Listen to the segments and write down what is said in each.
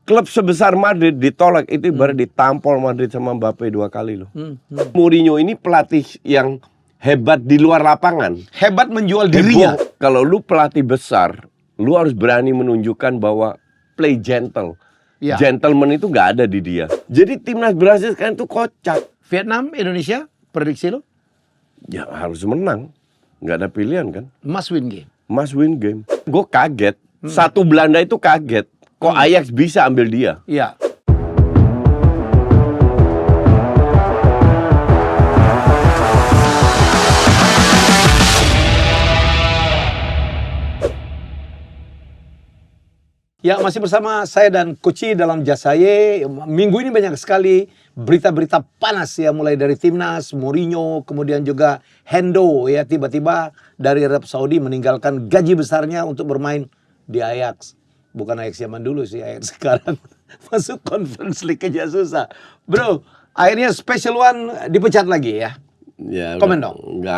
klub sebesar Madrid ditolak, itu ibarat ditampol Madrid sama Mbappe 2 kali loh. Mourinho ini pelatih yang hebat di luar lapangan. Hebat menjual dirinya. Kalau lu pelatih besar, lu harus berani menunjukkan bahwa play gentle. Ya. Gentleman itu nggak ada di dia. Jadi timnas Brasil sekarang itu kocak. Vietnam, Indonesia, prediksi lo? Ya harus menang. Nggak ada pilihan kan. Must win game. Must win game. Gue kaget. Satu Belanda itu kaget. Kok Ajax bisa ambil dia? Iya. Ya, masih bersama saya dan Koci dalam Jasaye. Minggu ini banyak sekali berita-berita panas ya, mulai dari Timnas, Mourinho, kemudian juga Hendo ya, tiba-tiba dari Arab Saudi meninggalkan gaji besarnya untuk bermain di Ajax. Bukan Ajax zaman dulu sih, Ajax sekarang masuk Conference League aja susah. Bro, akhirnya Special One dipecat lagi ya. Ya, komen dong. Nggak,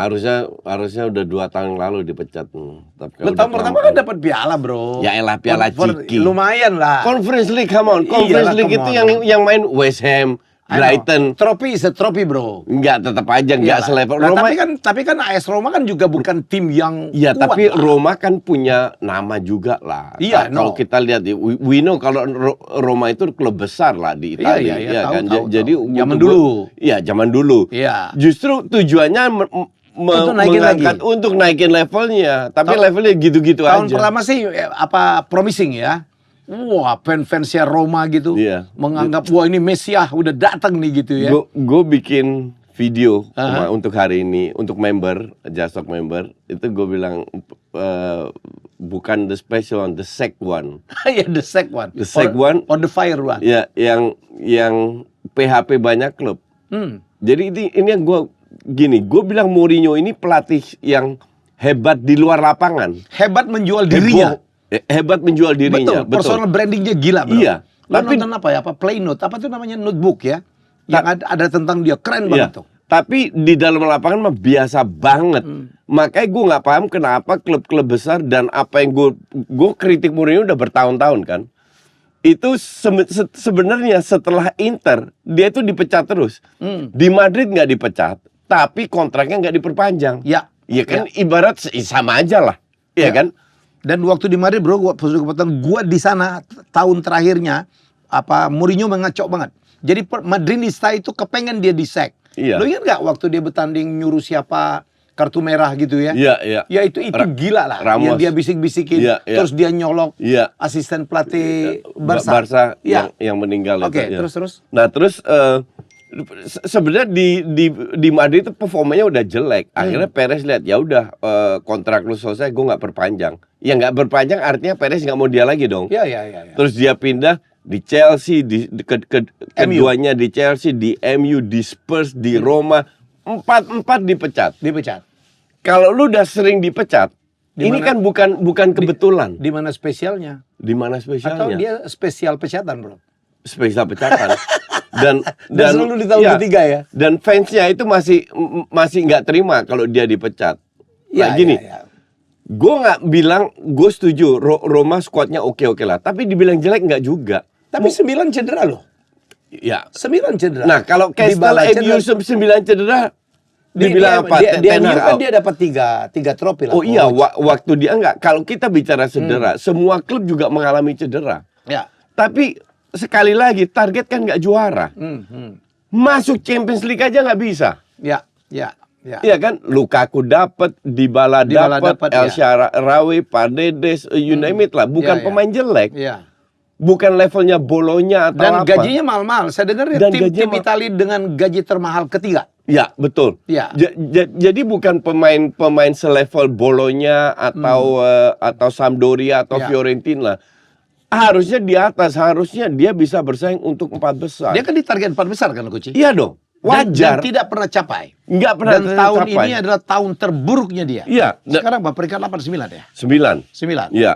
harusnya udah 2 tahun yang lalu dipecat. Tapi Tahun pertama kan dapat piala, bro. Ya elah, piala Ciki. Lumayan lah. Conference League, come on. Conference League itu yang main West Ham, Brighton. Trofi is a trophy, bro. Enggak, tetap aja enggak selevel. Nah, Roma tapi kan AS Roma kan juga bukan tim yang ya, kuat tapi lah. Roma kan punya nama juga lah. Iya, Kalau kita lihat, we know kalau Roma itu klub besar lah di Italia. Iya, kan? tahu. Jadi Zaman dulu. Iya, zaman dulu. Iya. Justru tujuannya untuk naikin levelnya, tapi levelnya gitu-gitu aja. Tahun pertama sih promising ya. Wah, fans-fansnya Roma gitu menganggap wah ini Mesiah udah datang nih gitu ya. Gue bikin video untuk hari ini untuk member, Jasok member, itu gue bilang bukan the special one, the sec one. Ya, the sec one. The sec one or the fire one. Ya, yang PHP banyak klub. Jadi ini yang gue bilang Mourinho ini pelatih yang hebat di luar lapangan. Hebat menjual dirinya. Hebat menjual dirinya. Betul. Personal brandingnya gila, bro. Iya. Tapi nonton apa ya? Play note. Apa tuh namanya, notebook ya? Yang ada tentang dia, keren banget tuh. Tapi di dalam lapangan mah biasa banget. Makanya gue nggak paham kenapa klub-klub besar dan apa yang gue kritik Mourinho udah bertahun-tahun kan. Itu sebenarnya setelah Inter dia itu dipecat terus. Di Madrid nggak dipecat, tapi kontraknya nggak diperpanjang. Ya. Iya kan, ibarat sama aja lah. Iya kan? Dan waktu di Madrid, bro, gua di sana tahun terakhirnya Mourinho mengacau banget. Jadi Madridista itu kepengen dia di-sack. Iya. Lo ingat nggak waktu dia bertanding nyuruh siapa kartu merah gitu ya? Iya. Ya itu gila lah. Ramos. Yang dia bisik-bisikin, terus dia nyolok asisten pelatih Barca. Yang meninggal. Oke, terus. Nah, terus sebenarnya di Madrid itu performanya udah jelek. Akhirnya Perez lihat, ya udah kontrak lu selesai, gue nggak perpanjang. Ya nggak perpanjang artinya Perez nggak mau dia lagi dong. Iya. Terus dia pindah di Chelsea, keduanya di Chelsea, di MU, di Spurs, di Roma, empat dipecat. Kalau lu udah sering dipecat, ini kan bukan kebetulan. Di mana spesialnya? Atau dia spesial pecatan, bro? Spesial pecatan. Dan selalu di tahun ketiga ya. Dan fansnya itu masih nggak terima kalau dia dipecat. Nah, gini. Gue nggak bilang gue setuju Roma skuadnya oke lah, tapi dibilang jelek nggak juga. Tapi 9 cedera loh. Ya, 9 cedera. Nah, kalau Castle MU 9 cedera, dibilang apa? Dia dapat 3 trofi lah. Oh iya, waktu dia enggak. Kalau kita bicara cedera, semua klub juga mengalami cedera. Ya. Tapi sekali lagi target kan nggak juara. Masuk Champions League aja nggak bisa. Ya. Iya kan, Lukaku dapat, Dybala dapat, El Shaarawy, Paredes, you name it lah. Bukan pemain jelek. Iya. Bukan levelnya Bolonya atau dan apa. Dan gajinya mahal-mahal. Saya dengar tim Italia dengan gaji termahal ketiga. Ya, betul. Ya. Jadi bukan pemain selevel Bolonya atau Sampdoria atau Fiorentina. Harusnya di atas, harusnya dia bisa bersaing untuk 4 besar. Dia kan di target 4 besar kan, Coach? Iya dong. Wajar. Dan tidak pernah capai. Nggak pernah dan tahun ini adalah tahun terburuknya dia. Iya. Sekarang peringkat 8-9 ya? 9. Iya.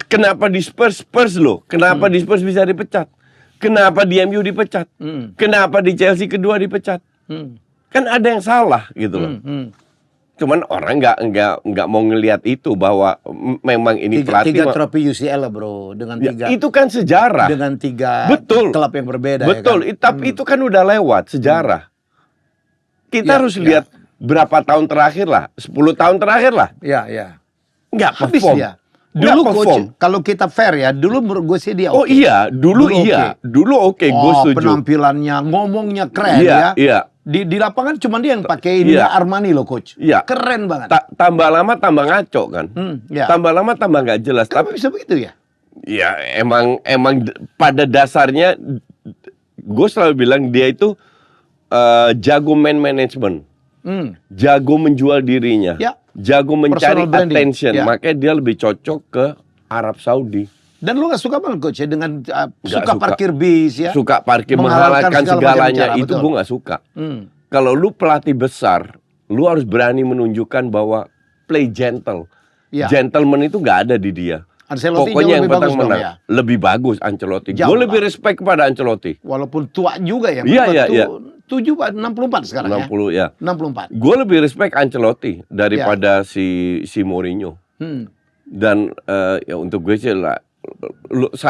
Kenapa di Spurs loh? Kenapa di Spurs bisa dipecat? Kenapa di MU dipecat? Kenapa di Chelsea kedua dipecat? Kan ada yang salah gitu loh. Cuman orang nggak mau ngelihat itu bahwa memang ini pelatih. Tiga trofi UCL lah bro, dengan Ya, tiga. itu kan sejarah. Dengan tiga Betul. klub yang berbeda. Betul, Ya kan? tapi itu kan udah lewat sejarah. Kita Ya, harus ya. lihat berapa tahun terakhir lah, 10 tahun terakhir lah. Ya, ya. Nggak Habis perform. dia. Nggak Dulu perform. coach, kalau kita fair ya, dulu menurut gue sih dia Oh oke. iya, dulu Dulu iya. oke. Dulu oke, gue Oh, setuju. penampilannya, ngomongnya keren Iya, ya. iya. Di lapangan cuma dia yang pakai Iya. Armani loh coach. Iya. Keren banget. Tambah lama tambah ngaco kan. Ya. Tambah lama tambah nggak jelas. Kenapa Tapi bisa begitu ya? ya pada dasarnya gue selalu bilang dia itu jago man management. Jago menjual dirinya, Ya. jago mencari Personal branding. attention, Ya. makanya dia lebih cocok ke Arab Saudi. Dan lu gak suka banget coach ya dengan Nggak suka parkir bis ya. Suka parkir, Menghalalkan menghalalkan segala macam segalanya, cara, itu betul. gue nggak suka. Hmm. Kalau lu pelatih besar, lu harus berani menunjukkan bahwa play gentle. Ya. Gentleman itu nggak ada di dia. Ancelotti Pokoknya jauh yang lebih penting bagus dong menang. ya. Lebih bagus Ancelotti. Jauh Gue lebih lah. respect kepada Ancelotti. Walaupun tua juga ya. Iya, iya, iya. 64 sekarang 60 ya. 64. Gue lebih respect Ancelotti daripada si Mourinho. Dan ya untuk gue sih lah,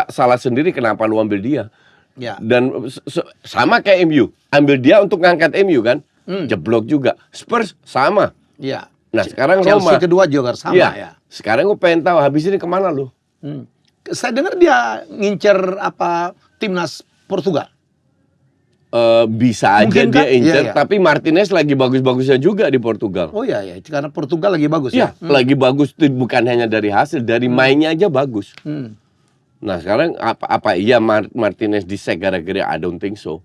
salah sendiri kenapa lu ambil dia. Ya. Dan sama kayak MU, ambil dia untuk ngangkat MU kan, jeblok juga. Spurs sama. Iya. Nah sekarang Chelsea Roma. kedua juga sama Iya. ya. Sekarang gue pengen tahu habis ini kemana lu? Saya dengar dia ngincer timnas Portugal. Bisa aja Mungkin dia kan? incer, Iya, iya. tapi Martinez lagi bagus-bagusnya juga di Portugal. Oh iya ya, karena Portugal lagi bagus Iya, ya. lagi bagus tuh, bukan hanya dari hasil, dari mainnya aja bagus. Hmm. Nah sekarang apa iya Martinez disek gara-gara I don't think so.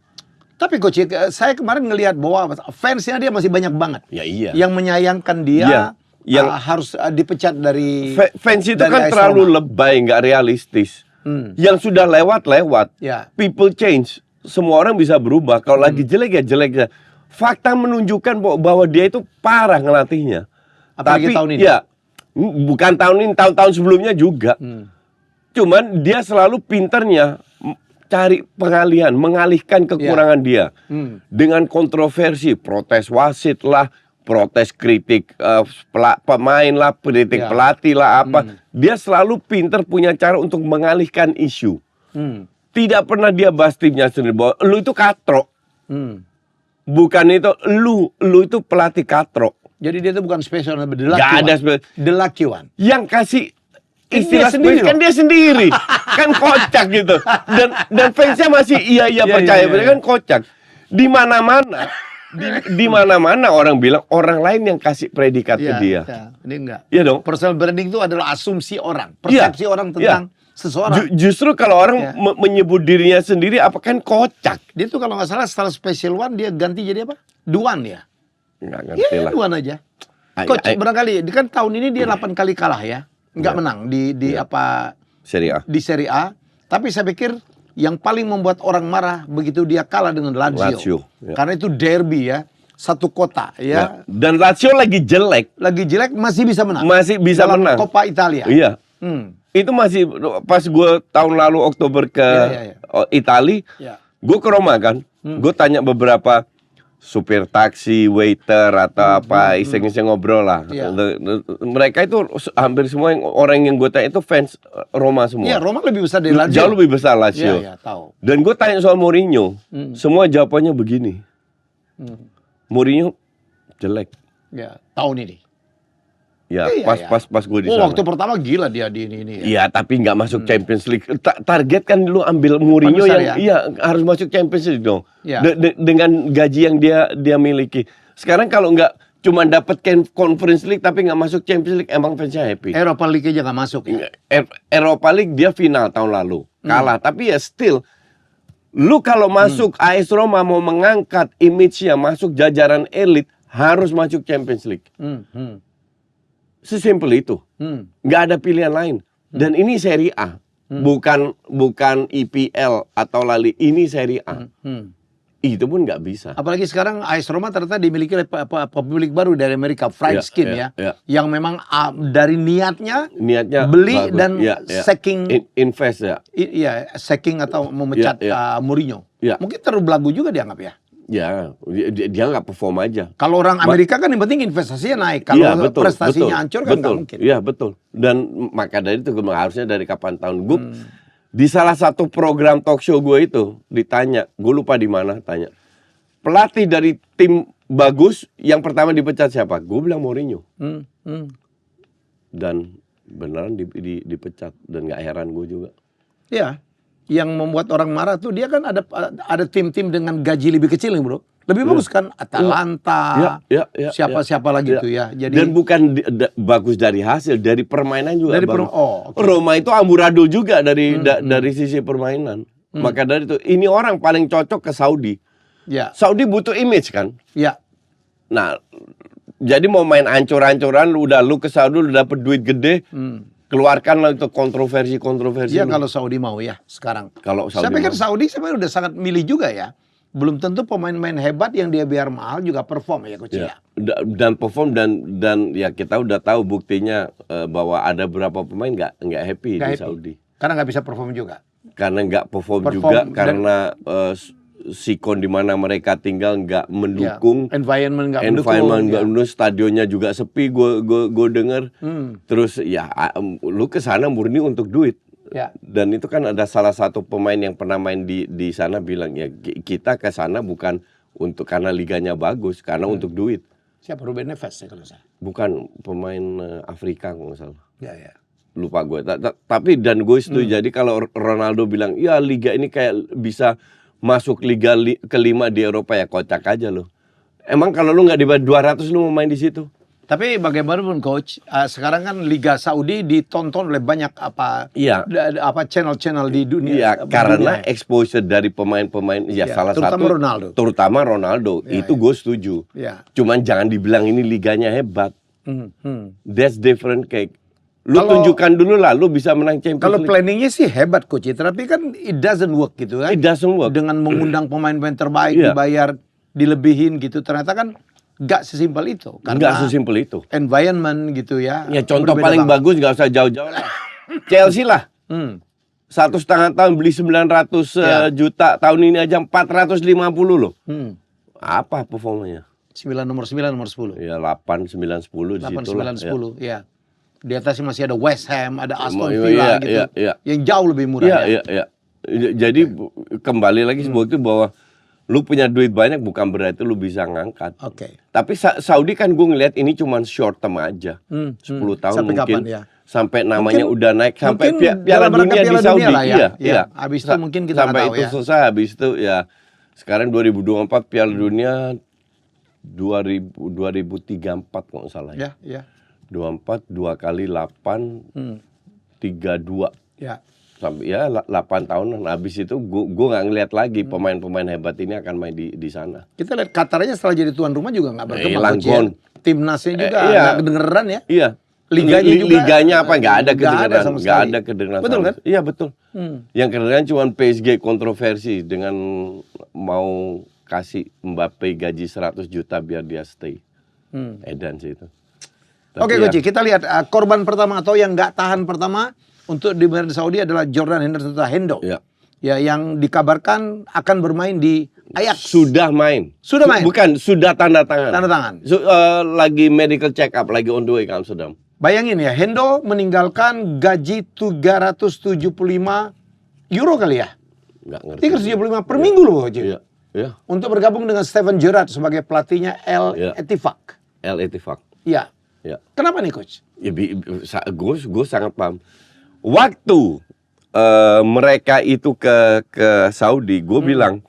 Tapi coach, saya kemarin ngelihat bahwa fansnya dia masih banyak banget. Ya iya. Yang menyayangkan dia Iya. Yang harus dipecat dari fans itu dari kan AS terlalu Roma. lebay, nggak realistis. Yang sudah lewat. Ya. People change. Semua orang bisa berubah. Kalau lagi jelek ya jelek. Fakta menunjukkan bahwa dia itu parah ngelatihnya. Apalagi Tapi tahun ini. ya bukan tahun ini, tahun-tahun sebelumnya juga. Cuman dia selalu pinternya cari pengalihan, mengalihkan kekurangan dia dengan kontroversi, protes wasit lah, protes kritik pemain lah, kritik Ya. pelatih lah apa. Dia selalu pinter punya cara untuk mengalihkan isu. Tidak pernah dia bahas timnya sendiri bahwa lu itu katrok. Bukan itu lu itu pelatih katrok. Jadi dia itu bukan spesial, the lucky Gak ada one. The lucky one. Yang kasih Kan istilah dia sendiri kan dia sendiri. Kan kocak gitu. Dan fansnya masih iya Iya, percaya, iya, iya. kan kocak. Di mana-mana di mana-mana orang bilang orang lain yang kasih predikat ke dia. Ya, ini enggak. Iya dong. Personal branding itu adalah asumsi orang, Iya, persepsi orang iya. tentang seseorang. Justru kalau orang Ya. menyebut dirinya sendiri apa kan kocak. Dia tuh kalau nggak salah setelah Special One dia ganti jadi apa? Duan ya? Nggak ngerti Iya, lah. Duan aja. Ay- Coach, ay- barangkali kan tahun ini dia 8 kali kalah ya. Nggak Iya. menang di apa Serie A. di Serie A. Tapi saya pikir yang paling membuat orang marah begitu dia kalah dengan Lazio. Lazio, ya. Karena itu derby ya, satu kota ya. Ya. Dan Lazio lagi jelek, Lagi jelek masih bisa menang. masih bisa Dalam menang. Coppa Italia. Iya. Hmm. Itu masih pas gue tahun lalu Oktober ke Iya, iya. Itali, Ya. gue ke Roma kan, gue tanya beberapa supir taksi, waiter atau apa, iseng-iseng ngobrol lah. Iya. Mereka itu hampir semua orang yang gue tanya itu fans Roma semua. Iya, Roma lebih besar dari Lazio. Jauh lebih besar Iya, Lazio. iya, tahu. Dan gue tanya soal Mourinho, semua jawabannya begini. Mourinho jelek. Ya, tahun ini. Ya, Iya, pas iya. gue di Oh, sana. waktu pertama gila dia di ini ya. Iya, tapi nggak masuk Champions League. Target kan lu ambil Mourinho Besar yang ya? iya harus masuk Champions League dong. Iya. Dengan gaji yang dia miliki. Sekarang kalau nggak cuma dapat Conference League tapi nggak masuk Champions League, emang fansnya happy. Eropa League aja nggak masuk ya. Eropa League dia final tahun lalu kalah, tapi ya still lu kalau masuk AS Roma mau mengangkat image-nya masuk jajaran elit harus masuk Champions League. Sesimpel itu. Nggak ada pilihan lain. Dan ini Serie A. Bukan IPL atau Lali. Ini Serie A. Itu pun nggak bisa. Apalagi sekarang AS Roma ternyata dimiliki oleh pemilik baru dari Amerika, Iya, Friedkin iya, ya. iya. Yang memang dari niatnya Niatnya beli bagus. dan Iya, iya. sacking invest ya. iya, sacking atau memecat Iya, iya. Mourinho. Iya. Mungkin terlalu belagu juga dianggap ya. Ya, dia nggak perform aja. Kalau orang Amerika kan yang penting investasinya naik. Kalau Iya, betul, prestasinya betul, hancur kan nggak betul. mungkin. Iya, betul. Dan maka dari itu harusnya dari kapan tahun gue di salah satu program talk show gue itu ditanya, gue lupa di mana tanya. Pelatih dari tim bagus yang pertama dipecat siapa? Gue bilang Mourinho. Dan beneran dipecat dan nggak heran gue juga. Ya, yang membuat orang marah tuh dia kan ada tim-tim dengan gaji lebih kecil nih, Bro. Lebih bagus kan Atalanta. Siapa-siapa lagi tuh ya. Jadi dan bukan bagus dari hasil, dari permainan juga dari bagus. okay. Roma itu amburadul juga dari sisi permainan. Maka dari itu ini orang paling cocok ke Saudi. Ya. Saudi butuh image kan. Ya. Nah, jadi mau main ancur-ancuran lu ke Saudi lu dapet duit gede. Keluarkanlah itu kontroversi. Ya kalau Saudi mau ya sekarang. Kalau Saudi saya pikir Saudi sebenarnya udah sangat milih juga ya. Belum tentu pemain-pemain hebat yang dia biar mahal juga perform ya Coach ya. Dan perform dan ya kita udah tahu buktinya bahwa ada beberapa pemain nggak happy di Saudi. Karena nggak bisa perform juga. Karena nggak perform juga karena sikon di mana mereka tinggal nggak mendukung, environment nggak mendukung, stadionnya juga sepi. Gue dengar. Terus ya lu ke sana murni untuk duit. Ya. Dan itu kan ada salah satu pemain yang pernah main di sana bilang ya kita ke sana bukan untuk karena liganya bagus, karena untuk duit. Siapa? Ruben Neves ya kalau saya. Bukan pemain Afrika kalau nggak salah. Ya. Lupa gue. Tapi dan gue setuju. Jadi kalau Ronaldo bilang ya liga ini kayak bisa masuk liga kelima di Eropa ya kocak aja lo. Emang kalau lu nggak dibayar 200 lu mau main di situ? Tapi bagaimanapun Coach, sekarang kan Liga Saudi ditonton oleh banyak channel-channel di dunia. Iya, karena exposure dari pemain-pemain salah terutama satu Ronaldo. Terutama Ronaldo. Itu gue setuju. Ya. Cuman jangan dibilang ini liganya hebat. That's different cake. Lu tunjukkan dulu lah, lu bisa menang Champions League. Kalau planningnya sih hebat Coach, tapi kan it doesn't work gitu kan. It doesn't work. Dengan mengundang pemain-pemain terbaik, dibayar, dilebihin gitu. Ternyata kan nggak sesimpel itu. Nggak sesimpel itu. Environment gitu ya. Ya contoh paling bagus nggak usah jauh-jauh lah. Chelsea lah. 1,5 tahun beli 900 juta, tahun ini aja 450 loh. Apa performanya? Nomor 9, nomor 10. Ya 8, 9, 10 di situ lah. 8, 9, 10 ya. Di atasnya masih ada West Ham, ada Aston Villa gitu. Yang jauh lebih murah ya. Jadi kembali lagi sebuah itu bahwa lu punya duit banyak bukan berarti lu bisa ngangkat. Oke. Tapi Saudi kan gue ngeliat ini cuma short term aja. 10 tahun sampai mungkin. Kapan, ya? Sampai namanya udah naik sampai mungkin Piala Dunia di Saudi. Lah ya. Iya. Habis itu mungkin kita sampai tahu itu selesai, habis itu ya sekarang 2024 Piala Dunia 2034 kalau nggak salah ya. 24 2 kali 8 32. Ya. Sampai ya 8 tahunan. Habis itu gue nggak ngeliat lagi pemain-pemain hebat ini akan main di sana. Kita lihat Qatar aja setelah jadi tuan rumah juga nggak berkembang. Timnasnya juga nggak kedengeran ya. Iya. Liganya apa nggak ada kedengeran, nggak ada kedengeran. Betul kan? Iya betul. Yang kedengeran cuma PSG kontroversi dengan mau kasih Mbappe gaji 100 juta biar dia stay. Edan sih itu. Oke Coach, kita lihat korban pertama atau yang nggak tahan pertama untuk di Saudi adalah Jordan Henderson atau Hendo. Ya, yang dikabarkan akan bermain di Ajax. Sudah main. Sudah main? Bukan, sudah tanda tangan. Tanda tangan. Lagi medical check up, lagi on the way ke Amsterdam. Bayangin ya, Hendo meninggalkan gaji 375 euro kali ya? Nggak ngerti. 375 per minggu loh Coach. Iya. Untuk bergabung dengan Steven Gerrard sebagai pelatihnya El Ettifaq. El Ettifaq. Iya. Ya. Kenapa nih Coach? Ya, gue sangat paham. Waktu mereka itu ke Saudi, gue bilang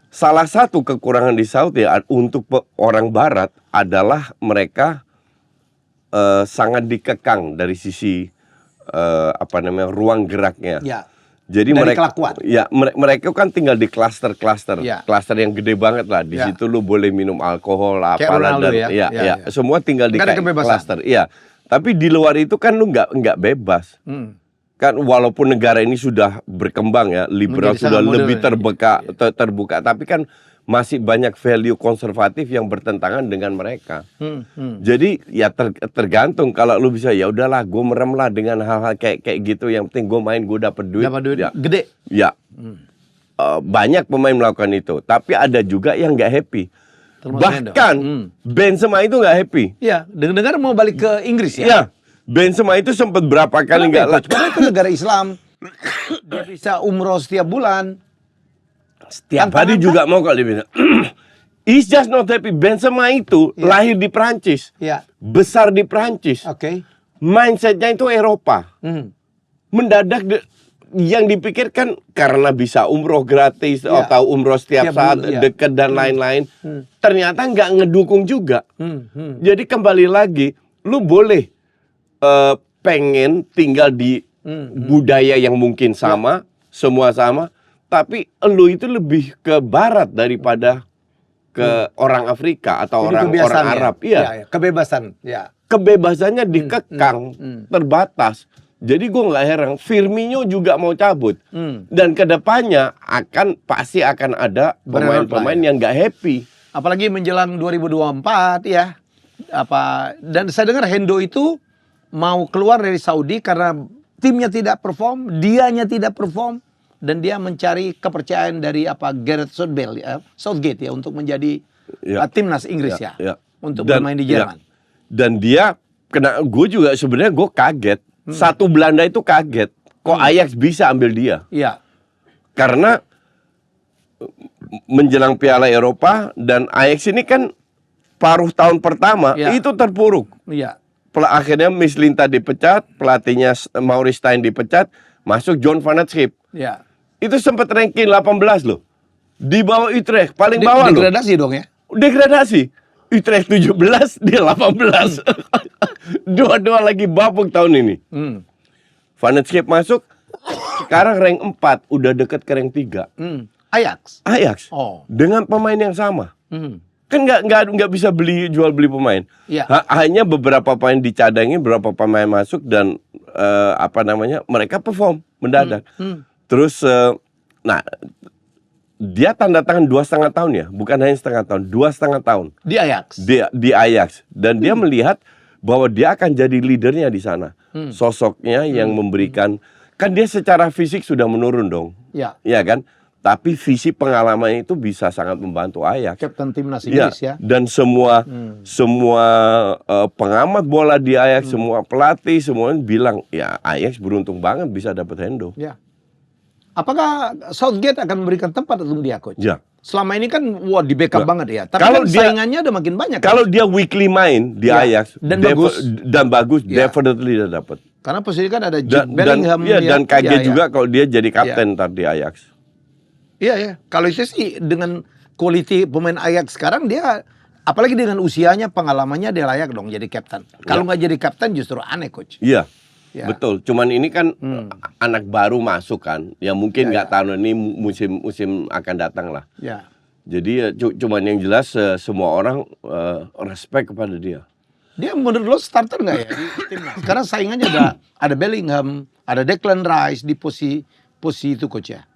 salah satu kekurangan di Saudi untuk orang Barat adalah mereka sangat dikekang dari sisi ruang geraknya. Ya. Jadi dari mereka kelakuan. Ya, mereka kan tinggal di klaster-klaster. Klaster yang gede banget lah. Di situ lu boleh minum alkohol apalah dan semua tinggal di klaster. Iya. Tapi di luar itu kan lu nggak bebas. Kan walaupun negara ini sudah berkembang ya, liberal sudah lebih terbuka, tapi kan masih banyak value konservatif yang bertentangan dengan mereka. Jadi ya tergantung, kalau lu bisa ya udahlah gue merem lah dengan hal-hal kayak gitu, yang penting gue main, gue dapet duit. Dapat duit gede. Ya. banyak pemain melakukan itu, tapi ada juga yang nggak happy. Termasuk Bahkan Benzema itu nggak happy. Iya, dengar mau balik ke Inggris ya. Ya, Benzema itu sempat berapa kali nggak Coach? Karena itu negara Islam. Dia bisa umroh setiap bulan. setiap hari juga mau kalau dia bilang. He's just not happy. Benzema itu lahir di Prancis, Ya. besar di Prancis, Oke. mindsetnya itu Eropa. Mendadak yang dipikirkan karena bisa umroh gratis atau umroh setiap saat dekat dan lain-lain, ternyata nggak ngedukung juga. Jadi kembali lagi, lu boleh pengen tinggal di budaya yang mungkin sama, semua sama, tapi lu itu lebih ke barat daripada ke orang Afrika atau orang Arab. Iya, kebebasan. Ya. Kebebasannya dikekang, terbatas. Jadi gue nggak heran, Firmino juga mau cabut. Dan kedepannya pasti akan ada pemain-pemain yang nggak happy. Apalagi menjelang 2024 ya. Dan saya dengar Hendo itu mau keluar dari Saudi karena timnya tidak perform, dianya tidak perform, dan dia mencari kepercayaan dari Gareth Southgate ya untuk menjadi timnas Inggris untuk bermain di Jerman. Dan dia gue juga sebenarnya gue kaget. Satu Belanda itu kaget. Kok Ajax bisa ambil dia? Iya. Karena menjelang Piala Eropa dan Ajax ini kan paruh tahun pertama itu terpuruk. Iya. Akhirnya Mislinta dipecat, pelatihnya Maurice Stijn dipecat, masuk John van het Schip. Iya. Itu sempat ranking 18 loh. Di bawah Utrecht, paling bawah loh. Degradasi dong ya? Degradasi. Utrecht 17, dia 18. Dua-dua lagi babuk tahun ini. Van het Schip masuk, sekarang rank 4, udah deket ke rank 3. Ajax. Oh. Dengan pemain yang sama. Kan nggak bisa jual beli pemain. Ya. Hanya beberapa pemain dicadangin, beberapa pemain masuk dan mereka perform mendadak. Terus dia tanda tangan 2,5 tahun ya, bukan hanya setengah tahun, 2,5 tahun. Di Ajax. Di Ajax dan dia melihat bahwa dia akan jadi leadernya di sana. Sosoknya yang memberikan, kan dia secara fisik sudah menurun dong. Iya kan? Tapi visi pengalamannya itu bisa sangat membantu Ajax. Kapten timnas Inggris ya. Dan semua pengamat bola di Ajax, semua pelatih, semuanya bilang ya Ajax beruntung banget bisa dapat Hendo. Ya. Apakah Southgate akan memberikan tempat untuk dia, Coach? Ya. Selama ini kan di backup banget ya. Tapi kalau saingannya udah makin banyak. Kalau dia weekly main di Ajax dan bagus, definitely dia dapat. Karena posisi kan ada Jude Bellingham. Dan kaget juga kalau dia jadi kapten ntar di Ajax. Iya. Kalau itu sih dengan quality pemain Ajax sekarang dia, apalagi dengan usianya, pengalamannya dia layak dong jadi kapten. Kalau nggak jadi kapten justru aneh, Coach. Iya. Betul. Cuman ini kan anak baru masuk kan, yang mungkin nggak tahu ini musim akan datang lah. Ya. Jadi cuman yang jelas semua orang respect kepada dia. Dia menurut lo starter nggak ya di timnas? Karena saingannya ada Bellingham, ada Declan Rice di posisi itu, Coach ya.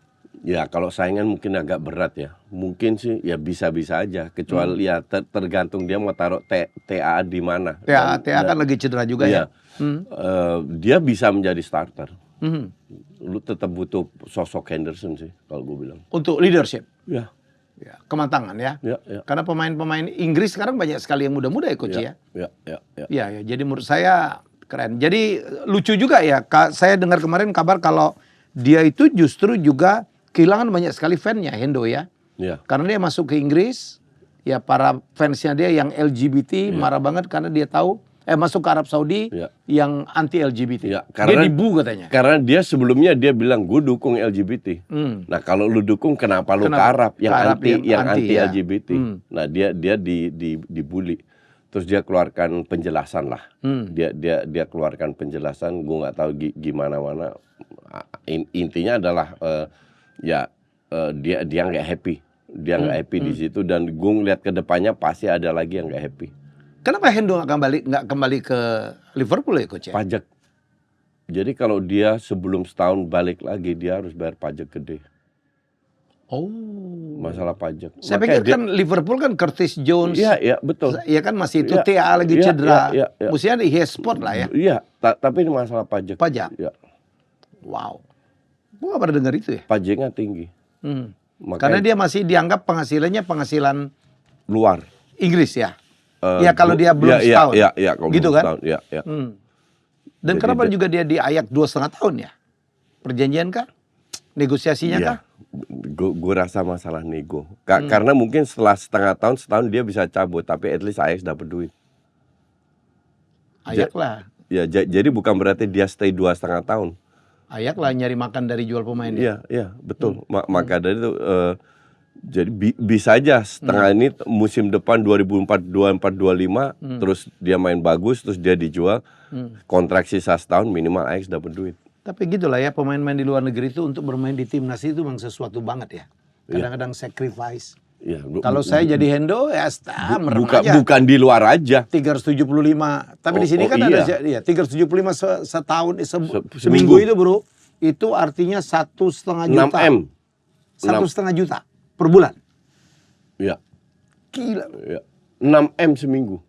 Ya kalau saingan mungkin agak berat ya. Mungkin sih ya bisa-bisa aja. Kecuali ya tergantung dia mau taruh TA di mana. TA kan lagi cedera juga ya. Dia bisa menjadi starter. Lu tetap butuh sosok Henderson sih kalau gue bilang. Untuk leadership. Ya. Kemantangan ya. Ya. Karena pemain-pemain Inggris sekarang banyak sekali yang muda-muda ya, Coach ya. Ya. Jadi menurut saya keren. Jadi lucu juga ya. Saya dengar kemarin kabar kalau dia itu justru juga kehilangan banyak sekali fansnya, Hendo ya. Karena dia masuk ke Inggris, ya para fansnya dia yang LGBT marah banget karena dia tahu masuk ke Arab Saudi yang anti LGBT. Dia dibu katanya. Karena dia sebelumnya dia bilang gue dukung LGBT. Nah kalau lu dukung kenapa lu ke Arab yang anti LGBT? Nah dia dibully. Terus dia keluarkan penjelasan lah. Dia keluarkan penjelasan. Gue nggak tahu gimana. Intinya adalah dia nggak happy. Dia nggak happy di situ dan gue ngeliat ke depannya pasti ada lagi yang nggak happy. Kenapa Hendo nggak kembali ke Liverpool ya, Coach? Pajak. Jadi kalau dia sebelum setahun balik lagi dia harus bayar pajak gede. Oh. Masalah pajak. Saya pikir kan Liverpool kan Curtis Jones. Iya betul. Iya kan masih itu TA lagi cedera. Mestinya di sport lah ya. Iya, tapi ini masalah pajak. Pajak. Ya. Wow. Gua nggak pernah dengar itu ya. Pajaknya tinggi. Karena dia masih dianggap penghasilan luar. Inggris ya. Ya kalau dia belum setahun. Iya, kalau gitu belum kan? setahun, iya. Dan Jadi kenapa juga dia di Ajax 2,5 tahun ya? Perjanjian kah? Negosiasinya kah? Gue rasa masalah nego. Karena mungkin setelah setahun dia bisa cabut, tapi at least Ajax dapat duit. Ajax lah. Ya, jadi bukan berarti dia stay 2,5 tahun. Ajax lah nyari makan dari jual pemain. Iya, betul. Maka dari itu, jadi bisa aja setengah ini musim depan 2024-25 terus dia main bagus, terus dia dijual, kontrak sisa setahun minimal Ajax dapat duit. Tapi gitulah ya, pemain-pemain di luar negeri itu untuk bermain di timnas itu memang sesuatu banget ya. Kadang-kadang sacrifice. Ya, Kalau saya jadi Hendo ya aja. Bukan di luar aja. 375. Tapi di sini kan iya. ada ya 375 setahun seminggu itu bro. Itu artinya 1,5 juta. 6 M. 1,5 juta per bulan. Iya. Gila. Ya. 6 M seminggu.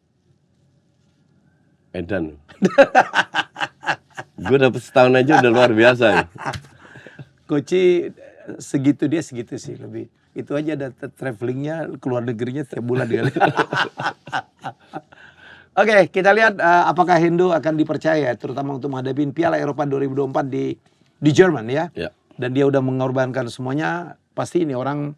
Edan. Gue dapet setahun aja udah luar biasa ya. Koci segitu sih lebih. Itu aja ada travelingnya keluar negerinya tiap bulan kali. Oke, kita lihat apakah Hendo akan dipercaya terutama untuk menghadapi Piala Eropa 2024 di Jerman ya. Dan dia udah mengorbankan semuanya. Pasti ini orang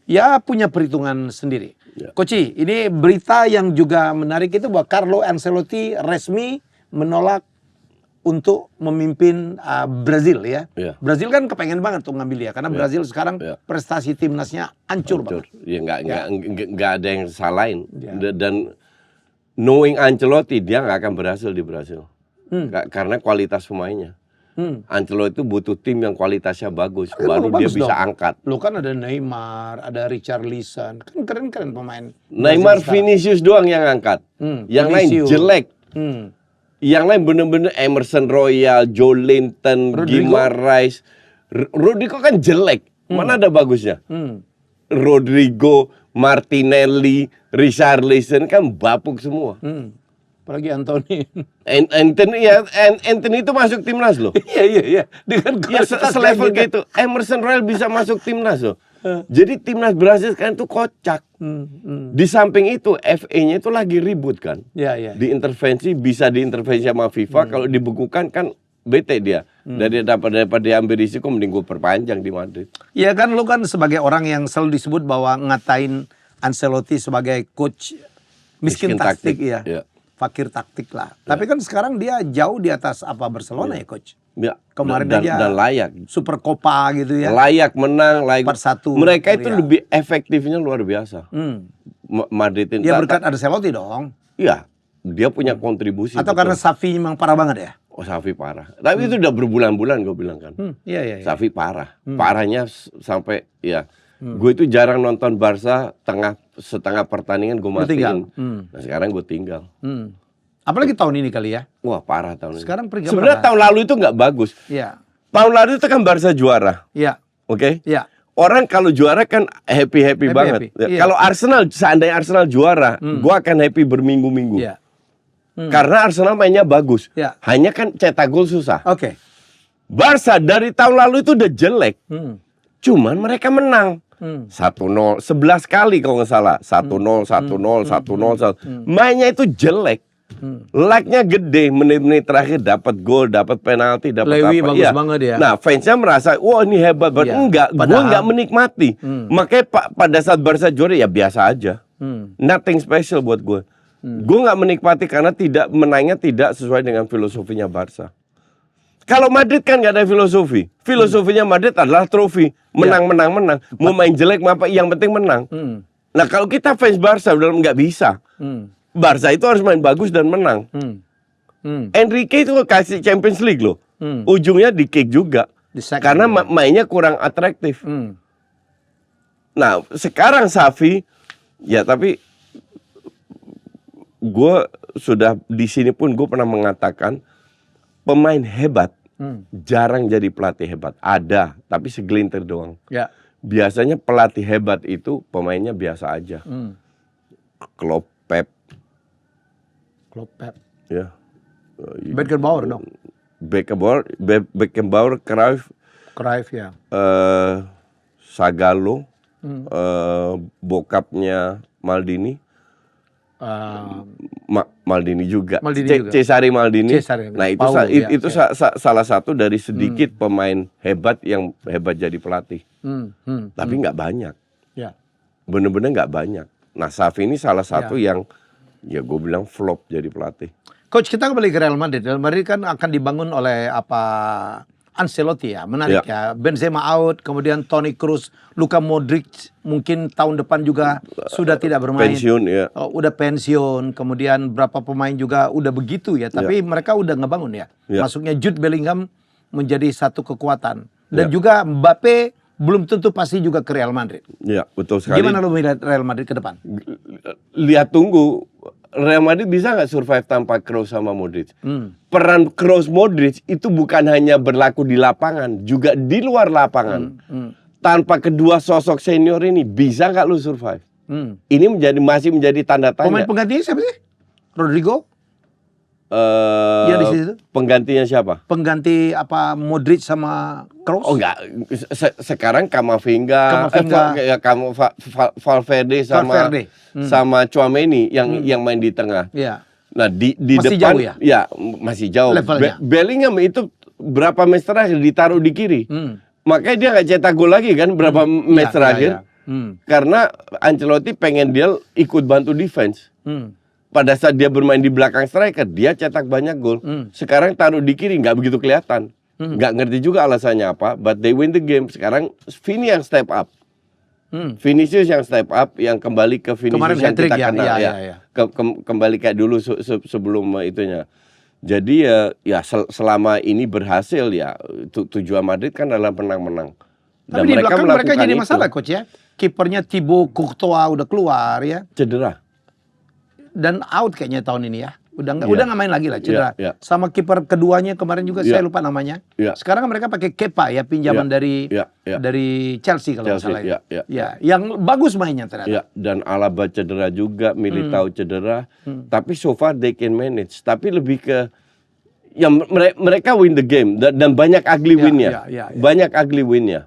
ya punya perhitungan sendiri. Koci, ini berita yang juga menarik itu bahwa Carlo Ancelotti resmi menolak untuk memimpin Brazil ya. Brazil kan kepengen banget tuh ngambil dia karena Brazil sekarang prestasi timnasnya hancur banget. Ya nggak ada yang salahin. Dan knowing Ancelotti dia nggak akan berhasil di Brazil. Karena kualitas pemainnya. Ancelotti itu butuh tim yang kualitasnya bagus, baru dia bisa angkat. Lo kan ada Neymar, ada Richarlison, kan keren-keren pemain. Neymar, Vinicius doang yang angkat. Yang lain jelek. Yang lain bener-bener Emerson Royal, Joelinton, Guimaraes. Rodrigo kan jelek. Mana ada bagusnya? Rodrigo, Martinelli, Richarlison kan bapuk semua. Apalagi Anthony. Anthony itu masuk timnas loh. Iya. Dengan kualitas selevel gitu. Emerson Royal bisa masuk timnas loh. Jadi timnas Brazil sekarang tuh kocak. Di samping itu FA-nya itu lagi ribut kan. Diintervensi, bisa diintervensi sama FIFA. Kalau dibekukan kan bete dia. Daripada diambil risiko mending gue perpanjang di Madrid. Iya kan lu kan sebagai orang yang selalu disebut bahwa ngatain Ancelotti sebagai coach miskin taktik ya. Fakir taktik lah. Tapi kan sekarang dia jauh di atas apa Barcelona ya coach. Kemarin aja dan layak. Super Copa gitu ya. Layak menang, layak 4-1. Mereka itu lebih efektifnya luar biasa. Madrid ini. Ya berkat ada Ancelotti dong. Iya, dia punya kontribusi. Atau karena Xavi memang parah banget ya? Oh, Xavi parah. Tapi itu udah berbulan-bulan gue bilang kan. Iya. Xavi parah. Parahnya sampai ya. Gue itu jarang nonton Barca setengah pertandingan gue matiin. Nah sekarang gue tinggal. Apalagi tahun ini kali ya. Wah parah tahun sekarang ini. Sebenarnya tahun lalu itu nggak bagus. Iya. Tahun lalu itu kan Barca juara. Iya. Oke? Iya. Orang kalau juara kan happy banget. Iya. Kalau seandainya Arsenal juara, gue akan happy berminggu-minggu. Iya. Karena Arsenal mainnya bagus. Iya. Hanya kan cetak gol susah. Oke. Barca dari tahun lalu itu udah jelek. Cuman mereka menang. 1-0, 11 kali kalau nggak salah. 1-0, 1-0, 1-0. Mainnya itu jelek. Lag-nya gede, menit-menit terakhir dapat gol, dapat penalti, dapat Lewi apa. bagus banget ya. Nah, fansnya merasa, wah ini hebat. Enggak, gue nggak menikmati. Makanya pada saat Barca juara ya biasa aja. Nothing special buat gue. Gue nggak menikmati karena menangnya tidak sesuai dengan filosofinya Barca. Kalau Madrid kan nggak ada filosofi. Filosofinya Madrid adalah trofi. Menang. Mau main jelek mau apa, yang penting menang. Nah kalau kita fans Barca udah nggak bisa. Barca itu harus main bagus dan menang. Enrique itu kasih Champions League loh. Ujungnya di kick juga. Karena mainnya kurang atraktif. Nah sekarang Xavi, ya tapi gue sudah di sini pun gue pernah mengatakan pemain hebat jarang jadi pelatih hebat. Ada, tapi segelintir doang. Ya. Biasanya pelatih hebat itu pemainnya biasa aja. Klopp, Pep. Ya. Beckenbauer dong. Beckenbauer, Cruyff ya. Zagallo, bokapnya Maldini. Maldini juga. Cesare Maldini. Cesare. Nah itu Paul, itu salah satu dari sedikit pemain hebat yang hebat jadi pelatih. Tapi nggak banyak. Ya. Bener-bener nggak banyak. Nah Xavi ini salah satu yang ya gue bilang flop jadi pelatih. Coach, kita kembali ke Real Madrid. Real Madrid kan akan dibangun oleh Ancelotti ya, menarik ya. Benzema out, kemudian Toni Kroos, Luka Modric mungkin tahun depan juga sudah tidak bermain. Pensiun ya. Udah pensiun, kemudian berapa pemain juga udah begitu ya. Tapi mereka udah ngebangun ya. Masuknya Jude Bellingham menjadi satu kekuatan. Dan juga Mbappe belum tentu pasti juga ke Real Madrid. Iya, betul sekali. Gimana lu melihat Real Madrid ke depan? Lihat tunggu. Real Madrid bisa nggak survive tanpa Kroos sama Modric? Peran Kroos Modric itu bukan hanya berlaku di lapangan, juga di luar lapangan. Tanpa kedua sosok senior ini, bisa nggak lu survive? Ini masih menjadi tanda tanya. Pemain penggantinya siapa sih? Rodrigo? Ya di situ. Penggantinya siapa? Pengganti Modric sama Kroos? Oh enggak, sekarang Kamavinga, Valverde sama Tchouaméni yang main di tengah. Iya. Nah di masih depan jauh ya? Ya masih jauh. Levelnya. Bellingham itu berapa match terakhir ditaruh di kiri. Makanya dia nggak cetak gol lagi kan berapa match terakhir. Karena Ancelotti pengen dia ikut bantu defense. Pada saat dia bermain di belakang striker, dia cetak banyak gol. Sekarang taruh di kiri nggak begitu kelihatan. Nggak ngerti juga alasannya apa, but they win the game. Sekarang Vini yang step up. Vinicius yang step up, yang kembali ke Vinicius yang kita kenal. Kembali kayak dulu sebelum itunya. Jadi ya selama ini berhasil ya, tujuan Madrid kan adalah menang-menang. Tapi di belakang mereka jadi masalah, Coach ya. Kipernya Thibaut Courtois udah keluar ya. Cedera. Dan out kayaknya tahun ini ya. Udah nggak main lagi lah, cedera. Sama kiper keduanya kemarin juga saya lupa namanya. Sekarang mereka pakai Kepa ya, pinjaman dari Chelsea kalau nggak salah. Ya, yang bagus mainnya ternyata. Dan Alaba cedera juga, Militao cedera. Tapi so far they can manage. Tapi lebih ke yang mereka win the game dan banyak ugly win-nya. Banyak ugly win-nya.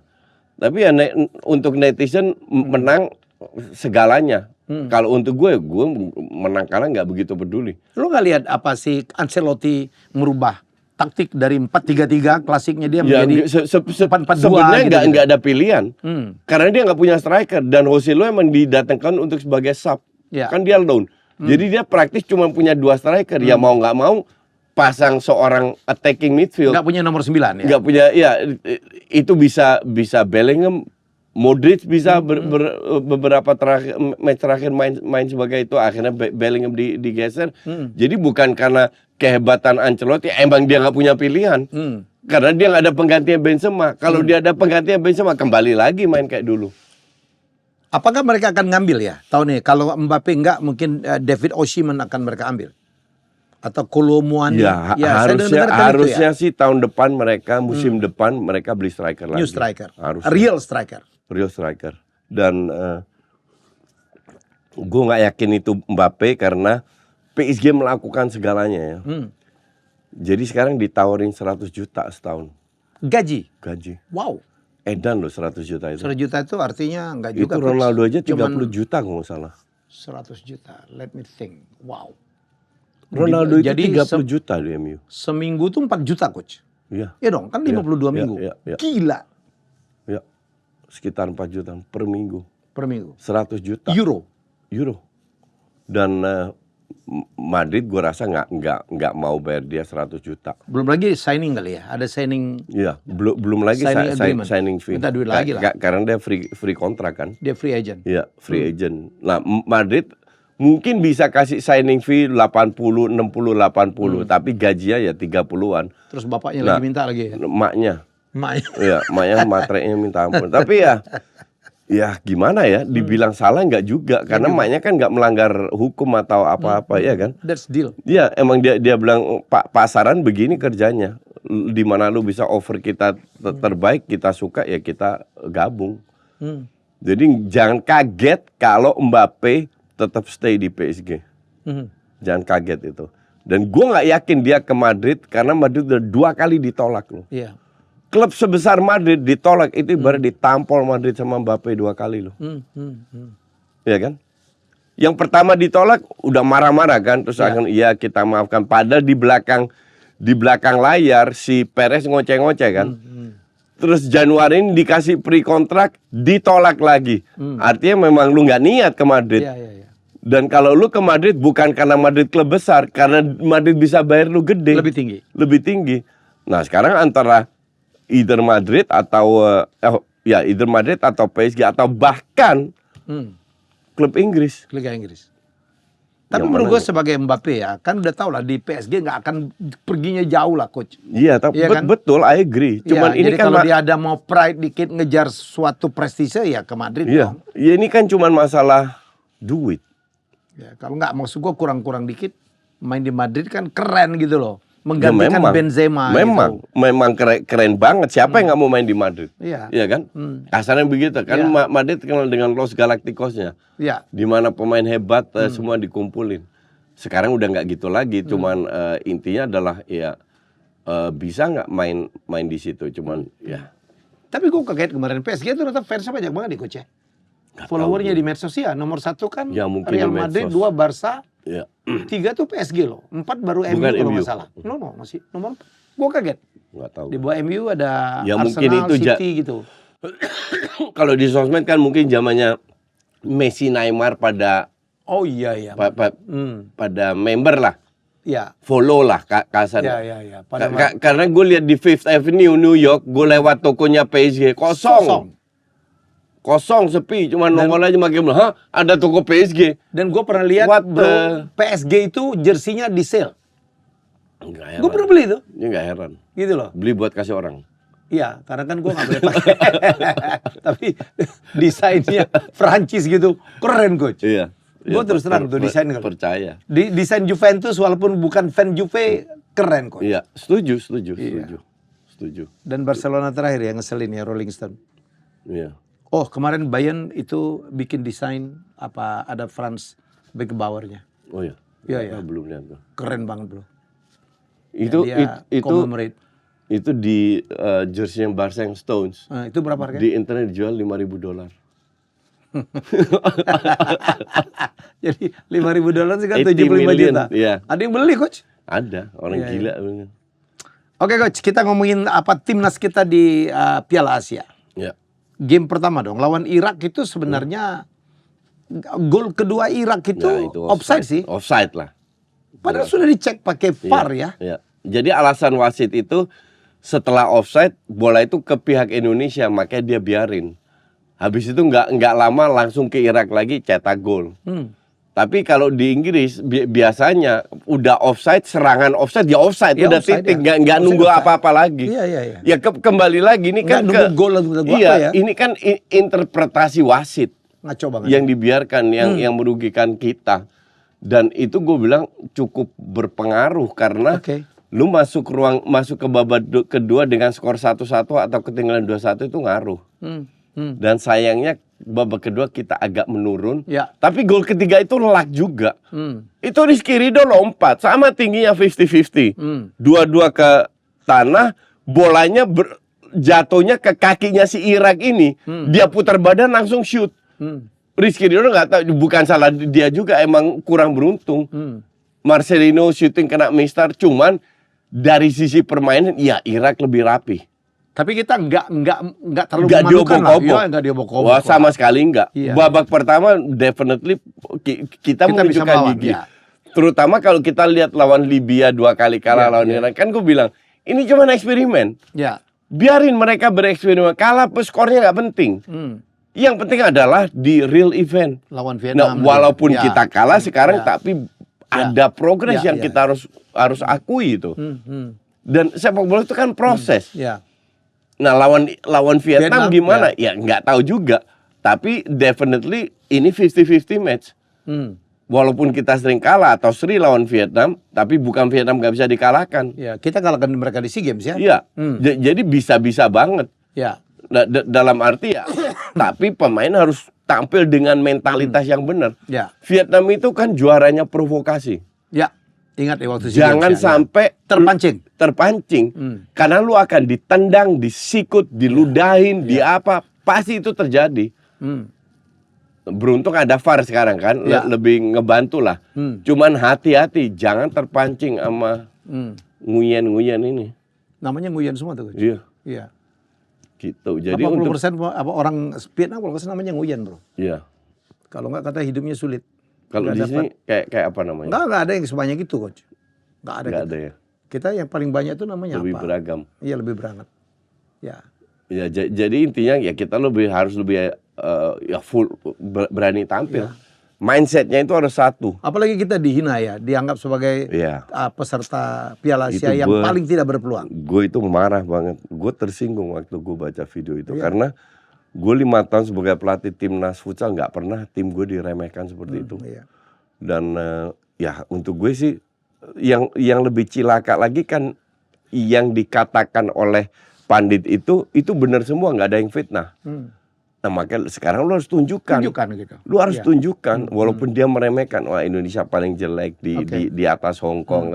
Tapi ya untuk netizen menang segalanya. Kalau untuk gue menang kalah nggak begitu peduli. Lo nggak lihat apa sih Ancelotti merubah taktik dari 4-3-3 klasiknya dia menjadi 4-4-2? Sebenarnya nggak ada pilihan. Karena dia nggak punya striker dan Joselu emang didatangkan untuk sebagai sub. Kan dia loan. Jadi dia praktis cuma punya 2 striker. Ya mau nggak mau pasang seorang attacking midfield. Nggak punya nomor 9 ya? Nggak punya, ya itu bisa Bellingham. Modric bisa beberapa match terakhir main sebagai itu, akhirnya Bellingham digeser. Jadi bukan karena kehebatan Ancelotti, emang dia nggak punya pilihan. Karena dia nggak ada penggantinya Benzema. Kalau dia ada penggantinya Benzema, kembali lagi main kayak dulu. Apakah mereka akan ngambil ya tahun ini? Kalau Mbappe nggak, mungkin David Osimhen akan mereka ambil. Atau Kolomuani. Ya, harusnya sih tahun depan mereka, musim depan mereka beli striker lagi. New striker. Harusnya. Real striker. Dan gue nggak yakin itu Mbappe karena PSG melakukan segalanya ya. Jadi sekarang ditawarin 100 juta setahun. Gaji? Wow. Edan loh 100 juta itu. 100 juta itu artinya nggak juga. Itu Ronaldo aja 30 juta kalau nggak salah. 100 juta, let me think. Wow. Ronaldo itu 30 juta di MU. Seminggu tuh 4 juta, Coach. Iya. Iya dong, kan 52 minggu. Gila. Ya, sekitar 4 juta per minggu. 100 juta. Euro. Dan Madrid gue rasa nggak mau bayar dia 100 juta. Belum lagi signing kali ya, ada signing. Iya, belum lagi signing fee. Minta duit lagi lah. Karena dia free kontrak kan. Dia free agent. Iya, free agent. Nah, Madrid mungkin bisa kasih signing fee 80, 60, 80, tapi gajinya ya 30-an. Terus bapaknya lagi minta lagi ya? Emaknya. Iya, emaknya matreknya minta ampun. Tapi ya gimana ya, dibilang salah nggak juga. Karena emaknya kan nggak melanggar hukum atau apa-apa ya kan. That's deal. Iya, emang dia bilang pasaran begini kerjanya. Di mana lu bisa offer kita terbaik, kita suka ya kita gabung. Jadi jangan kaget kalau Mbappe tetap stay di PSG. Jangan kaget itu. Dan gue nggak yakin dia ke Madrid karena Madrid udah 2 kali ditolak loh. Iya. klub sebesar Madrid ditolak, itu ibarat ditampol Madrid sama Mbappe 2 kali loh. Ya kan? Yang pertama ditolak udah marah-marah kan, terus akan iya kita maafkan. Padahal di belakang layar si Perez ngoceh-ngoceh kan. Terus Januari ini dikasih pre-kontrak, ditolak lagi. Artinya memang lu nggak niat ke Madrid. Dan kalau lu ke Madrid bukan karena Madrid klub besar, karena Madrid bisa bayar lu gede. Lebih tinggi. Nah sekarang antara either Madrid atau either Madrid atau PSG atau bahkan klub Inggris. Liga Inggris. Tapi menurut gue sebagai Mbappe ya, kan udah tau lah di PSG nggak akan perginya jauh lah coach. Iya, tapi kan? Betul, I agree. Cuman ya, ini jadi kan kalau dia ada mau pride dikit ngejar suatu prestise ya ke Madrid. Iya, dong. Ya, ini kan cuman masalah duit. Ya, kalau nggak maksud gue kurang-kurang dikit main di Madrid kan keren gitu loh. Menggantikan Benzema memang keren banget. Siapa yang nggak mau main di Madrid? Iya. Iya kan? Kasarnya begitu kan. Madrid terkenal dengan Los Galacticosnya. Iya. Di mana pemain hebat semua dikumpulin. Sekarang udah nggak gitu lagi. Cuman intinya adalah bisa nggak main di situ. Cuman ya. Tapi gue kaget kemarin PSG itu ternyata fansnya banyak banget di coach ya. Followernya di medsos ya. Nomor 1 kan ya, Real Madrid, 2 Barca. Ya. 3 tuh PSG loh, 4 baru MU kalau nggak salah. No, masih nomor 4. Gue kaget. Nggak tahu. Di bawah MU ada ya, Arsenal, itu City gitu. Kalau di sosmed kan mungkin zamannya Messi, Neymar pada pada member lah. Ya. Follow lah kasar. Ya. Karena gue lihat di Fifth Avenue New York, gue lewat tokonya PSG kosong sepi, cuma nongol aja makin ada toko PSG. Dan gue pernah lihat PSG itu jersinya di sale. Gue pernah beli itu. Ini nggak heran. Gitu loh. Beli buat kasih orang. Iya, karena kan gue nggak boleh pakai. Tapi desainnya Prancis gitu, keren coach. Iya. Gue terus terang tuh desain kalau. Percaya. Desain Juventus walaupun bukan fan Juve, keren coach. Iya, setuju. Dan Barcelona terakhir yang ngeselin ya Rolling Stone. Iya. Oh kemarin Bayern itu bikin desain ada Franz Beckenbauernya. Oh iya. Iya. Belum lihat tuh. Keren banget bro. Itu di jersey yang Barca yang Stones. Nah, itu berapa harganya? Di internet dijual $5.000. Jadi $5.000 sih kan 75 juta. Iya. Ada yang beli coach? Ada orang gila. Oke coach, kita ngomongin timnas kita di Piala Asia. Ya. Game pertama dong, lawan Irak itu sebenarnya gol kedua Irak itu, offside sih. Offside lah. Padahal sudah dicek pakai VAR ya. Jadi alasan wasit itu setelah offside bola itu ke pihak Indonesia, makanya dia biarin. Habis itu nggak lama langsung ke Irak lagi cetak gol. Tapi kalau di Inggris biasanya udah offside, serangan offside ya offside, udah titik, nggak nunggu apa-apa lagi. Iya. Ya kembali lagi ini kan nunggu gol atau apa ya. Ini kan interpretasi wasit. Ngaco banget. Yang dibiarkan, yang merugikan kita. Dan itu gue bilang cukup berpengaruh karena lu masuk ke babak kedua dengan skor 1-1 atau ketinggalan 2-1 itu ngaruh. Dan sayangnya babak kedua kita agak menurun. Tapi gol ketiga itu luck juga. Itu Rizky Ridho lompat sama tingginya 50-50. Dua-dua ke tanah, bolanya jatuhnya ke kakinya si Irak ini. Dia putar badan langsung shoot. Rizky Ridho nggak tahu, bukan salah dia juga, emang kurang beruntung. Marcelino shooting kena mistar, cuman dari sisi permainan ya Irak lebih rapi. Tapi kita nggak terlalu memalukan lah. Nggak diobok-obok. Wah, sama sekali nggak. Babak pertama definitely kita menunjukkan gigi. Terutama kalau kita lihat lawan Libya 2 kali kalah lawan Iran. Kan gue bilang, ini cuma eksperimen. Biarin mereka bereksperimen. Kalah skornya nggak penting. Yang penting adalah di real event. Lawan Vietnam. Nah, walaupun kita kalah sekarang, tapi ada progres yang kita harus akui itu. Dan sepak bola itu kan proses. Nah, lawan Vietnam gimana? Ya nggak tahu juga. Tapi definitely ini 50-50 match. Walaupun kita sering kalah atau seri lawan Vietnam, tapi bukan Vietnam nggak bisa dikalahkan. Kita kalahkan mereka di SEA Games ya. Iya. Jadi bisa-bisa banget. Nah, dalam arti tapi pemain harus tampil dengan mentalitas yang benar. Vietnam itu kan juaranya provokasi. Ingat ya waktu Jangan sampai terpancing. Karena lu akan ditendang, disikut, diludahin, di apa, pasti itu terjadi. Beruntung ada VAR sekarang kan, lebih ngebantu lah. Cuman hati-hati, jangan terpancing sama nguyen-nguyen ini. Namanya nguyen semua tuh, Coach. Iya. Iya. Gitu. Jadi 80% apa orang Vietnam kalau kesana namanya nguyen, bro. Iya. Kalau nggak kata hidupnya sulit. Kalau di sini kayak apa namanya? Nggak ada yang sebanyak itu, Coach. Nggak ada. Nggak ada ya. Kita yang paling banyak itu namanya Lebih apa? beragam. Iya, lebih beragam. Ya. Ya, jadi intinya ya kita harus lebih ya full berani tampil. Mindsetnya itu harus satu. Apalagi kita dihina ya, dianggap sebagai peserta Piala Asia yang paling tidak berpeluang. Gue itu marah banget. Gue tersinggung waktu gue baca video itu karena gue 5 tahun sebagai pelatih timnas futsal nggak pernah tim gue diremehkan seperti itu. Iya. Dan ya untuk gue sih yang lebih cilaka lagi kan yang dikatakan oleh pandit itu benar semua, nggak ada yang fitnah. Nah makanya sekarang lu harus tunjukkan gitu. Lu harus tunjukkan walaupun dia meremehkan, wah Indonesia paling jelek di atas Hong Kong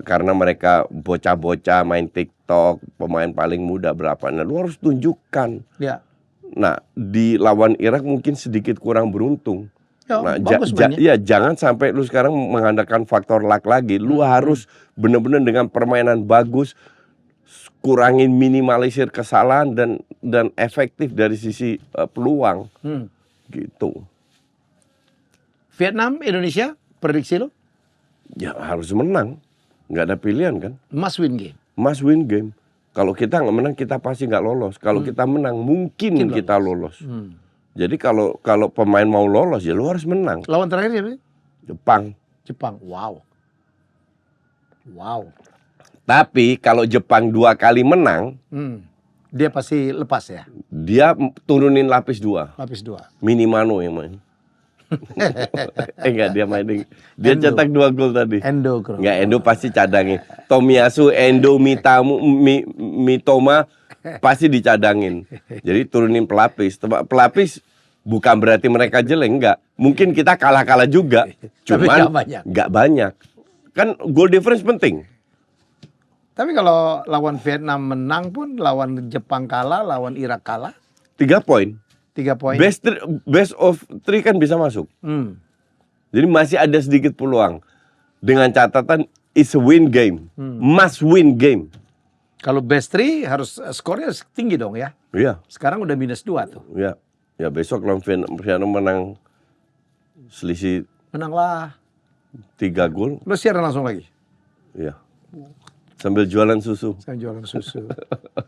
karena mereka bocah-bocah main TikTok, pemain paling muda berapa. Nah lu harus tunjukkan. Ya. Nah di lawan Irak mungkin sedikit kurang beruntung. Nah, jangan sampai lu sekarang mengandalkan faktor luck lagi. Lu harus benar-benar dengan permainan bagus, kurangin minimalisir kesalahan dan efektif dari sisi peluang. Gitu. Vietnam, Indonesia, prediksi lo? Ya harus menang. Nggak ada pilihan kan. Must win game. Must win game. Kalau kita nggak menang, kita pasti nggak lolos. Kalau kita menang, mungkin kita lolos. Jadi kalau pemain mau lolos, ya lu harus menang. Lawan terakhir siapa? Jepang. Wow. Tapi kalau Jepang 2 kali menang, dia pasti lepas ya? Dia turunin lapis 2. Lapis 2. Minimano yang main. Enggak, dia main. Dia cetak 2 gol tadi. Endo. Enggak, Endo pasti cadangin. Tomiyasu, Endo, Mitoma pasti dicadangin. Jadi turunin pelapis. Pelapis bukan berarti mereka jelek, enggak. Mungkin kita kalah-kalah juga. Cuman enggak banyak. Kan goal difference penting. Tapi kalau lawan Vietnam menang pun, lawan Jepang kalah, lawan Irak kalah. 3 poin. 3 poin. Best of 3 kan bisa masuk. Jadi masih ada sedikit peluang. Dengan catatan it's a win game. Must win game. Kalau best 3 harus skornya tinggi dong ya. Iya. Sekarang udah -2 tuh. Iya. Ya besok lawan Vietnam menang selisih. Menanglah. 3 gol. Lo siaran langsung lagi? Iya. Sambil jualan susu. Sambil jualan susu.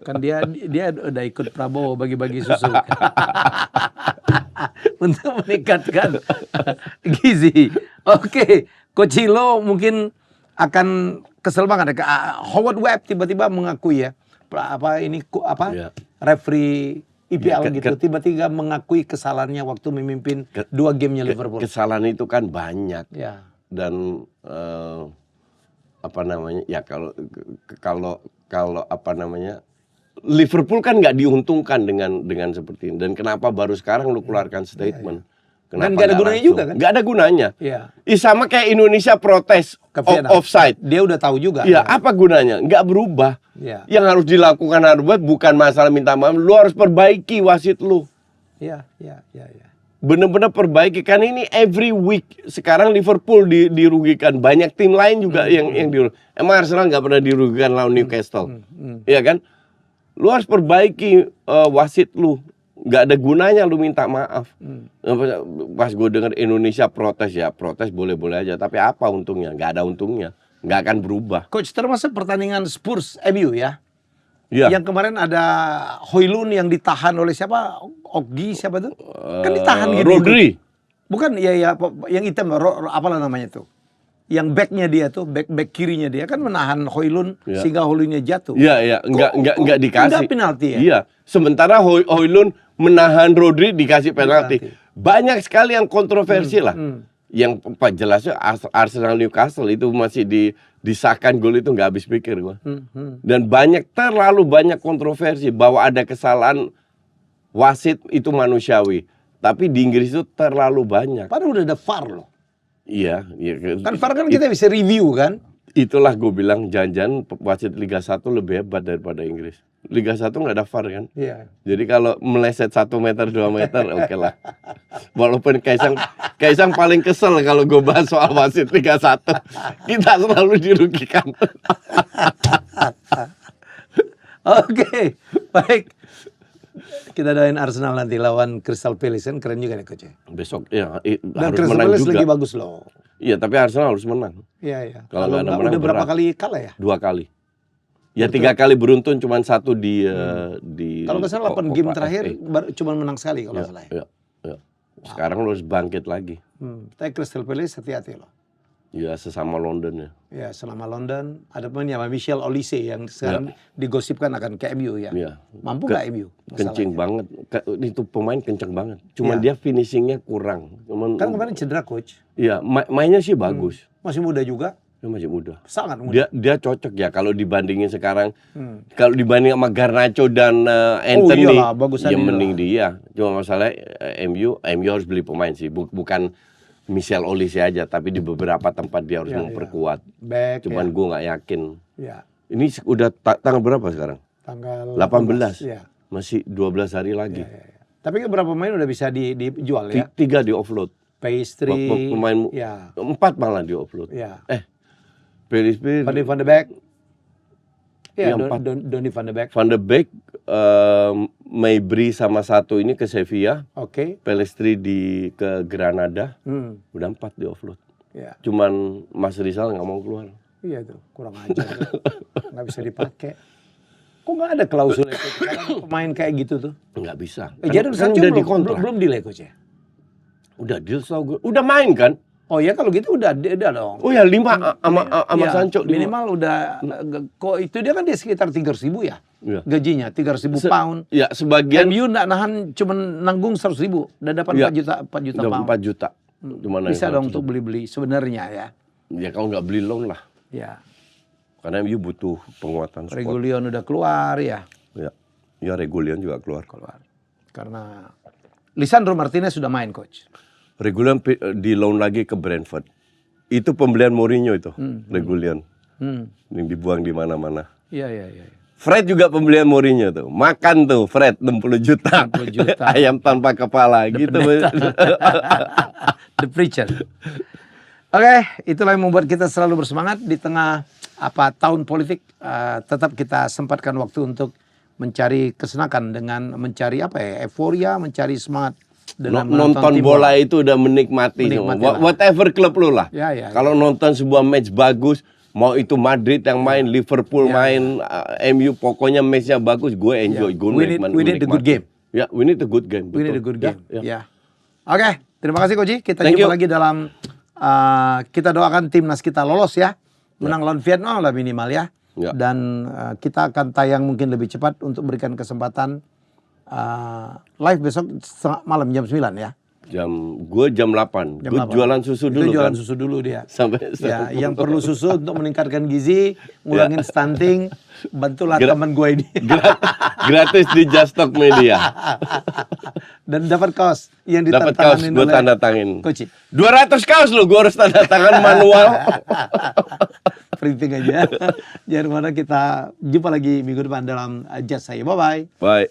Kan dia udah ikut Prabowo bagi-bagi susu. Untuk meningkatkan gizi. Oke. Coach Hilo mungkin akan kesel banget. Howard Webb tiba-tiba mengakui ya. Referee IPL gitu. Tiba-tiba mengakui kesalahannya waktu memimpin 2 gamenya Liverpool. Kesalahan itu kan banyak. Ya. Dan apa namanya ya kalau apa namanya Liverpool kan nggak diuntungkan dengan seperti ini. Dan kenapa baru sekarang lu keluarkan statement? Kenapa dan nggak ada gunanya juga kan? Nggak ada gunanya. Iya. Sama kayak Indonesia protes offside. Dia udah tahu juga. Ya, apa gunanya? Nggak berubah. Ya. Yang harus dilakukan bukan masalah minta maaf. Lu harus perbaiki wasit lu. Iya. Benar-benar perbaiki, kan ini every week sekarang Liverpool dirugikan, banyak tim lain juga yang dirugikan. Emang Arsenal nggak pernah dirugikan lawan Newcastle, ya kan? Lu harus perbaiki wasit lu, nggak ada gunanya lu minta maaf. Pas gue denger Indonesia protes, ya protes boleh-boleh aja, tapi apa untungnya? Nggak ada untungnya, nggak akan berubah. Coach, termasuk pertandingan Spurs MU ya? Ya. Yang kemarin ada Højlund yang ditahan oleh siapa? Oggi siapa tuh? Kan ditahan gitu. Rodri. Bukan ya yang hitam apalah namanya tuh. Yang backnya dia tuh, back kirinya dia kan menahan Højlund sehingga Højlundnya jatuh. Iya, enggak dikasih. Enggak penalti ya? Iya. Sementara Højlund menahan Rodri dikasih penalti. Banyak sekali yang kontroversi lah. Yang jelasnya Arsenal Newcastle itu masih disahkan gol itu nggak habis pikir gua. Dan terlalu banyak kontroversi bahwa ada kesalahan wasit itu manusiawi. Tapi di Inggris itu terlalu banyak. Padahal udah ada VAR loh. Iya, Kan VAR kan kita bisa review kan? itulah gue bilang jangan-jangan wasit Liga 1 lebih hebat daripada Inggris. Liga 1 nggak ada VAR kan? Iya. Jadi kalau meleset 1 meter 2 meter oke lah. Walaupun Kaisang paling kesel kalau gue bahas soal wasit Liga 1. Kita selalu dirugikan. Oke, baik. Kita doain Arsenal nanti lawan Crystal Palace, kan keren juga nih coach. Besok ya Dan harus Crystal menang Palace juga. lagi bagus loh. Iya, tapi Arsenal harus menang. Iya, iya. Kalau nggak ada menang, udah berapa berat. kali kalah ya? 2 kali. Ya 3 kali beruntun, cuman 1 di Kalau nggak salah 8 game Copa terakhir FA. cuma menang sekali kalau nggak salah. Ya. Ya. Sekarang lo harus bangkit lagi. Tapi Crystal Palace hati-hati loh. Ya sesama London ya. Ya, selama London ada pemain nama Michel Olise yang sekarang digosipkan akan ke MU ya. Iya. Mampu nggak MU? Kencing banget. Itu pemain kenceng banget. Cuman Iya. dia finishingnya kurang. Cuman, Kan kemarin cedera coach. iya, mainnya sih bagus. Masih muda juga. Dia masih muda. Sangat muda. Dia cocok ya kalau dibandingin sekarang. Kalau dibanding sama Garnacho dan Anthony, iyalah, bagusan ya dia mending lah. dia. Cuma masalah MU harus beli pemain sih. Bukan Michel Olise aja, tapi di beberapa tempat dia harus Iya, memperkuat. Back Cuman ya. gue nggak yakin. Ya, Ini udah tanggal berapa sekarang? tanggal 18. Ya. Masih 12 hari lagi. Tapi beberapa pemain udah bisa dijual ya. 3 di offload. Pastry. Pemain Ya. 4 malah di offload. Ya. Pastry, Donny van de Beek. Ya, Iya, 4. Donny van de Beek. Van de Beek, Maybri sama 1 ini ke Sevilla, Oke. Pelestri ke Granada, Hmm. udah 4 di offload. Ya. Cuman Mas Rizal nggak mau keluar. Iya tuh, kurang ajar tuh. Nggak bisa dipakai. Kok nggak ada klausul itu? Karena ada pemain kayak gitu tuh. Nggak bisa. Jadi kan Sancho udah belum dikontrak. belum delay coach ya? Udah deal tau gue. Udah main kan? Oh ya kalau gitu udah dong. Oh ya 5 sama Ya, Sancho. 5. minimal udah kok itu dia kan dia sekitar 300.000 ya. Iya. Gajinya 300.000 pound. Ya sebagian MU nggak nahan cuman nanggung 100.000 dan dapat Iya. 4 juta udah pound. 4 juta. Cuman Bisa yang dong untuk beli-beli sebenarnya ya. Ya kalau nggak beli loan lah. Ya. Karena MU butuh penguatan squad. Reguilon udah keluar ya. Ya Reguilon juga keluar. Karena Lisandro Martinez sudah main coach. Reguilon di loan lagi ke Brentford. Itu pembelian Mourinho itu, Reguilon. Yang dibuang di mana-mana. Iya. Fred juga pembelian Mourinho tuh. Makan tuh Fred 60 juta. 60 juta. Ayam tanpa kepala gitu. The Preacher. Oke, itulah yang membuat kita selalu bersemangat di tengah tahun politik. Tetap kita sempatkan waktu untuk mencari kesenangan dengan mencari euforia, mencari semangat dengan Nonton tim bola itu udah menikmati. Menikmati lah. Whatever klub lu lah. Ya. Kalau nonton sebuah match bagus, mau itu Madrid yang main, Liverpool main, MU, pokoknya matchnya bagus, gue enjoy. Gue We need the good game. Ya, we need the good game. We need a betul. good game. Ya. Ya. Oke, terima kasih Koji. Kita Thank jumpa you. lagi dalam kita doakan timnas kita lolos ya. Menang lawan Vietnam lah minimal ya. Ya. Dan kita akan tayang mungkin lebih cepat untuk berikan kesempatan live besok malam jam 9 ya. Gue jam 8. Gue 8. jualan susu Itu dulu jualan kan. susu dulu dia. Sampai Ya, yang perlu susu untuk meningkatkan gizi, ngulangin stunting, bantulah teman gue ini. Gratis di Just Talk Media. Dan dapat kaos yang Dapat kaos ditandatanganin gue oleh tanda tangin. Coach. 200 kaos lu, gue harus tanda tangan manual. Printing aja. Jangan mana kita jumpa lagi minggu depan dalam Just Saya. Bye-bye. Bye.